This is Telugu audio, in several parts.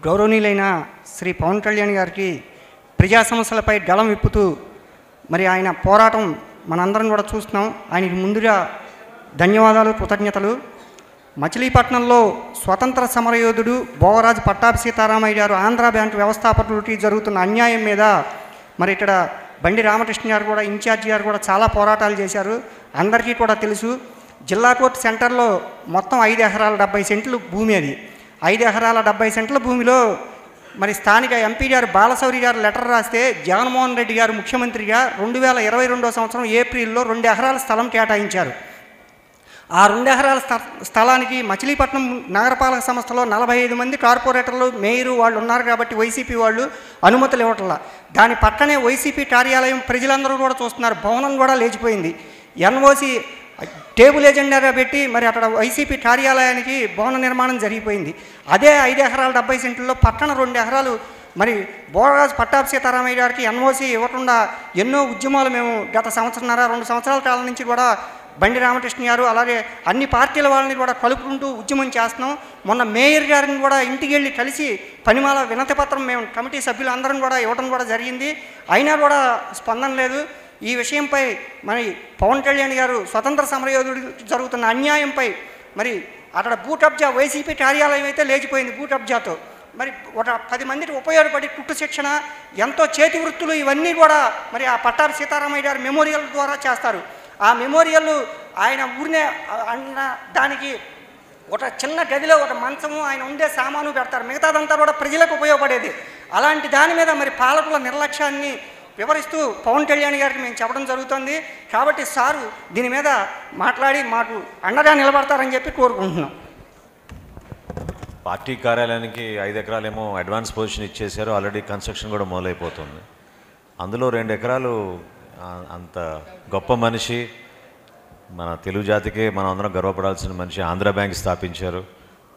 గౌరవనీయులైన శ్రీ పవన్ కళ్యాణ్ గారికి ప్రజా సమస్యలపై గళం విప్పుతూ మరి ఆయన పోరాటం మనందరం కూడా చూస్తున్నాం. ఆయనకి ముందుగా ధన్యవాదాలు, కృతజ్ఞతలు. మచిలీపట్నంలో స్వతంత్ర సమరయోధుడు భోగరాజు పట్టాభి సీతారామయ్య గారు ఆంధ్ర బ్యాంకు వ్యవస్థాపకులకి జరుగుతున్న అన్యాయం మీద మరి ఇక్కడ బండి రామకృష్ణ గారు కూడా ఇన్ఛార్జి గారు కూడా చాలా పోరాటాలు చేశారు. అందరికీ కూడా తెలుసు. జిల్లా కోర్టు సెంటర్లో మొత్తం 5 ఎకరాల 70 సెంట్లు భూమి. అది 5 ఎకరాల 70 సెంట్ల భూమిలో మరి స్థానిక ఎంపీ గారు బాలశౌరి గారు లెటర్ రాస్తే జగన్మోహన్ రెడ్డి గారు ముఖ్యమంత్రిగా 2022 సంవత్సరం ఏప్రిల్లో 2 ఎకరాల స్థలం కేటాయించారు. ఆ 2 ఎకరాల స్థలానికి మచిలీపట్నం నగరపాలక సంస్థలో 45 మంది కార్పొరేటర్లు, మేయరు వాళ్ళు ఉన్నారు కాబట్టి వైసీపీ వాళ్ళు అనుమతులు ఇవ్వట్లా. దాని పక్కనే వైసీపీ కార్యాలయం ప్రజలందరూ కూడా చూస్తున్నారు. భవనం కూడా లేచిపోయింది. ఎన్ఓసి టేబుల్ ఏజెండాగా పెట్టి మరి అక్కడ వైసీపీ కార్యాలయానికి భవన నిర్మాణం జరిగిపోయింది. అదే 5 ఎకరాల 70 సెంట్లలో పక్కన 2 ఎకరాలు మరి భోగరాజు పట్టాభి సీతారామయ్య గారికి ఎన్ఓసి ఇవ్వకుండా ఎన్నో ఉద్యమాలు మేము గత 2 సంవత్సరాల కాలం నుంచి కూడా బండి రామకృష్ణ గారు అలాగే అన్ని పార్టీల వాళ్ళని కూడా కలుపుకుంటూ ఉద్యమం చేస్తున్నాం. మొన్న మేయర్ గారిని కూడా ఇంటికి వెళ్ళి కలిసి పనిమాల వినతి పత్రం మేము కమిటీ సభ్యులు అందరం కూడా ఇవ్వడం కూడా జరిగింది. అయినా కూడా స్పందన లేదు. ఈ విషయంపై మరి పవన్ కళ్యాణ్ గారు స్వతంత్ర సమరయోధుడు జరుగుతున్న అన్యాయంపై మరి అక్కడ బూటబ్జా వైసీపీ కార్యాలయం అయితే లేచిపోయింది బూటబ్జాతో. మరి ఒక 10 మందికి ఉపయోగపడి కుట్టు శిక్షణ, ఎంతో చేతి వృత్తులు ఇవన్నీ కూడా మరి ఆ పట్టాభి సీతారామయ్య గారి మెమోరియల్ ద్వారా చేస్తారు. ఆ మెమోరియల్ ఆయన ఊరినే అన్న దానికి ఒక చిన్న గదిలో ఒక మంచము, ఆయన ఉండే సామాను పెడతారు. మిగతాదంతా కూడా ప్రజలకు ఉపయోగపడేది. అలాంటి దాని మీద మరి పాలకుల నిర్లక్ష్యాన్ని వివరిస్తూ పవన్ కళ్యాణ్ గారికి మేము చెప్పడం జరుగుతుంది. కాబట్టి సారు దీని మీద మాట్లాడి మాకు అండగా నిలబడతారని చెప్పి కోరుకుంటున్నాం. పార్టీ కార్యాలయానికి 5 ఎకరాలేమో అడ్వాన్స్ పొజిషన్ ఇచ్చేశారు. ఆల్రెడీ కన్స్ట్రక్షన్ కూడా మొదలైపోతుంది. అందులో 2 ఎకరాలు అంత గొప్ప మనిషి, మన తెలుగు జాతికే మనం అందరం గర్వపడాల్సిన మనిషి ఆంధ్ర బ్యాంక్ స్థాపించారు.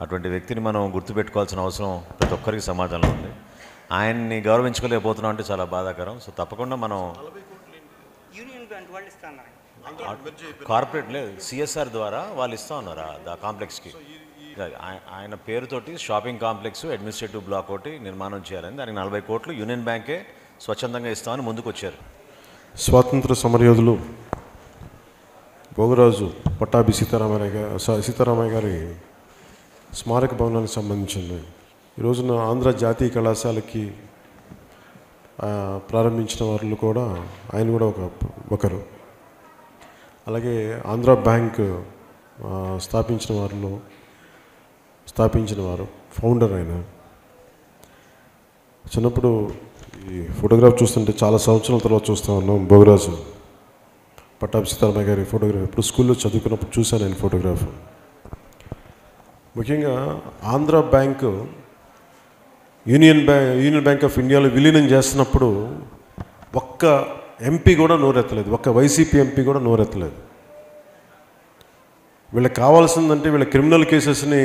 అటువంటి వ్యక్తిని మనం గుర్తుపెట్టుకోవాల్సిన అవసరం ప్రతి ఒక్కరికి సమాజంలో ఉంది. ఆయన్ని గౌరవించుకోలేకపోతున్నాం అంటే చాలా బాధాకరం. సో తప్పకుండా మనం కార్పొరేట్ లేదు సిఎస్ఆర్ ద్వారా వాళ్ళు ఇస్తూ ఉన్నారు ఆ కాంప్లెక్స్కి. ఆయన పేరుతోటి షాపింగ్ కాంప్లెక్స్, అడ్మినిస్ట్రేటివ్ బ్లాక్ ఒకటి నిర్మాణం చేయాలని దానికి 40 కోట్లు యూనియన్ బ్యాంకే స్వచ్ఛందంగా ఇస్తామని ముందుకు వచ్చారు. స్వాతంత్ర సమరయోధులు భోగరాజు పట్టాభి సీతారామయ్య గారి స్మారక భవనానికి సంబంధించింది. ఈ రోజున ఆంధ్ర జాతీయ కళాశాలకి ప్రారంభించిన వాళ్ళు కూడా ఆయన కూడా ఒకరు. అలాగే ఆంధ్ర బ్యాంక్ స్థాపించిన వారు ఫౌండర్ ఆయన. చిన్నప్పుడు ఈ ఫోటోగ్రాఫ్ చూస్తుంటే చాలా సంవత్సరాల తర్వాత చూస్తూ ఉన్నాం. భోగరాజు పట్టాభి సీతారామయ్య గారి ఫోటోగ్రాఫ్ ఇప్పుడు స్కూల్లో చదువుకున్నప్పుడు చూశాను ఆయన ఫోటోగ్రాఫ్. ముఖ్యంగా Andhra bank union bank of ఇండియాలో విలీనం చేస్తున్నప్పుడు ఒక్క ఎంపీ కూడా నోరెత్తలేదు, ఒక్క వైసీపీ ఎంపీ కూడా నోరెత్తలేదు. వీళ్ళకి కావాల్సిందంటే వీళ్ళ క్రిమినల్ కేసెస్ని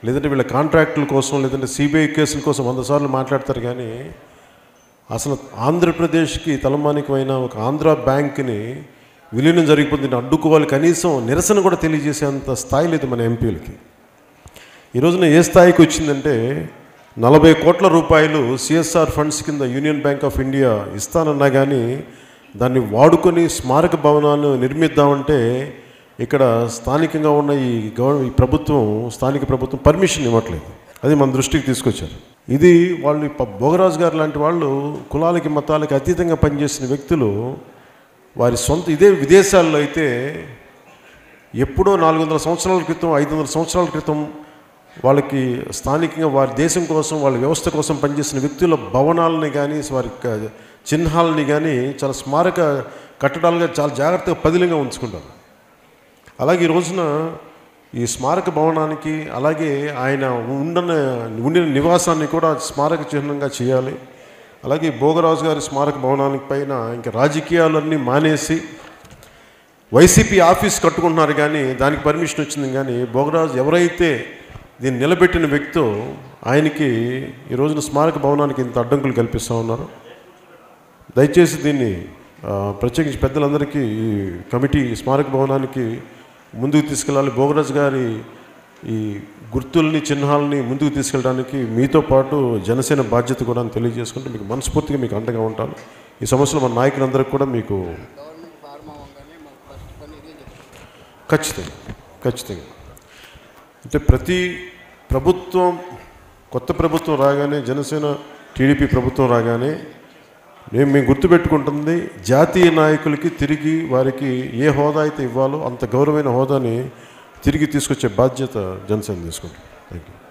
లేదంటే వీళ్ళ కాంట్రాక్టుల కోసం లేదంటే సిబిఐ కేసుల కోసం 100 సార్లు మాట్లాడతారు. కానీ అసలు ఆంధ్రప్రదేశ్కి తలమానికమైన ఒక ఆంధ్ర బ్యాంక్ని విలీనం జరిగిపోతుంది అడ్డుకోవాలి, కనీసం నిరసన కూడా తెలియజేసేంత స్థాయి లేదు మన ఎంపీలకి. ఈ రోజున ఏ స్థాయికి వచ్చిందంటే 40 కోట్ల రూపాయలు సిఎస్ఆర్ ఫండ్స్ కింద యూనియన్ బ్యాంక్ ఆఫ్ ఇండియా ఇస్తానన్నా కానీ దాన్ని వాడుకొని స్మారక భవనాలు నిర్మిద్దామంటే ఇక్కడ స్థానికంగా ఉన్న ఈ స్థానిక ప్రభుత్వం పర్మిషన్ ఇవ్వట్లేదు. అది మన దృష్టికి తీసుకొచ్చారు. ఇది వాళ్ళు భోగరాజు గారు లాంటి వాళ్ళు కులాలకి మతాలకి అతీతంగా పనిచేసిన వ్యక్తులు వారి సొంత ఇదే విదేశాల్లో అయితే ఎప్పుడో 400 సంవత్సరాల క్రితం 500 సంవత్సరాల క్రితం వాళ్ళకి స్థానికంగా వారి దేశం కోసం వాళ్ళ వ్యవస్థ కోసం పనిచేసిన వ్యక్తుల భవనాలని కానీ వారి చిహ్నాలని కానీ చాలా స్మారక కట్టడాలుగా చాలా జాగ్రత్తగా పదిలంగా ఉంచుకుంటారు. అలాగే ఈ రోజున ఈ స్మారక భవనానికి అలాగే ఆయన ఉండిన నివాసాన్ని కూడా స్మారక చిహ్నంగా చేయాలి. అలాగే భోగరాజు గారి స్మారక భవనానికి పైన ఇంకా రాజకీయాలన్నీ మానేసి వైసీపీ ఆఫీస్ కట్టుకుంటున్నారు. కానీ దానికి పర్మిషన్ వచ్చింది. కానీ భోగరాజు ఎవరైతే దీన్ని నిలబెట్టిన వ్యక్తో ఆయనకి ఈ రోజున స్మారక భవనానికి ఇంత అడ్డంకులు కల్పిస్తూ ఉన్నారు. దయచేసి దీన్ని ప్రత్యేకించి పెద్దలందరికీ ఈ కమిటీ స్మారక భవనానికి ముందుకు తీసుకెళ్ళాలి. భోగరాజు గారి ఈ గుర్తుల్ని చిహ్నాలని ముందుకు తీసుకెళ్ళడానికి మీతో పాటు జనసేన బాధ్యత కూడా అని తెలియజేసుకుంటూ మీకు మనస్ఫూర్తిగా మీకు అండగా ఉంటాను. ఈ సమస్యలో మన నాయకులందరికీ కూడా మీకు ఖచ్చితంగా అంటే ప్రతి ప్రభుత్వం కొత్త ప్రభుత్వం రాగానే జనసేన టీడీపీ ప్రభుత్వం రాగానే మేము గుర్తుపెట్టుకుంటుంది జాతీయ నాయకులకి తిరిగి వారికి ఏ హోదా అయితే ఇవ్వాలో అంత గౌరవమైన హోదాని తిరిగి తీసుకొచ్చే బాధ్యత జనసేన తీసుకుంటాం. Thank you.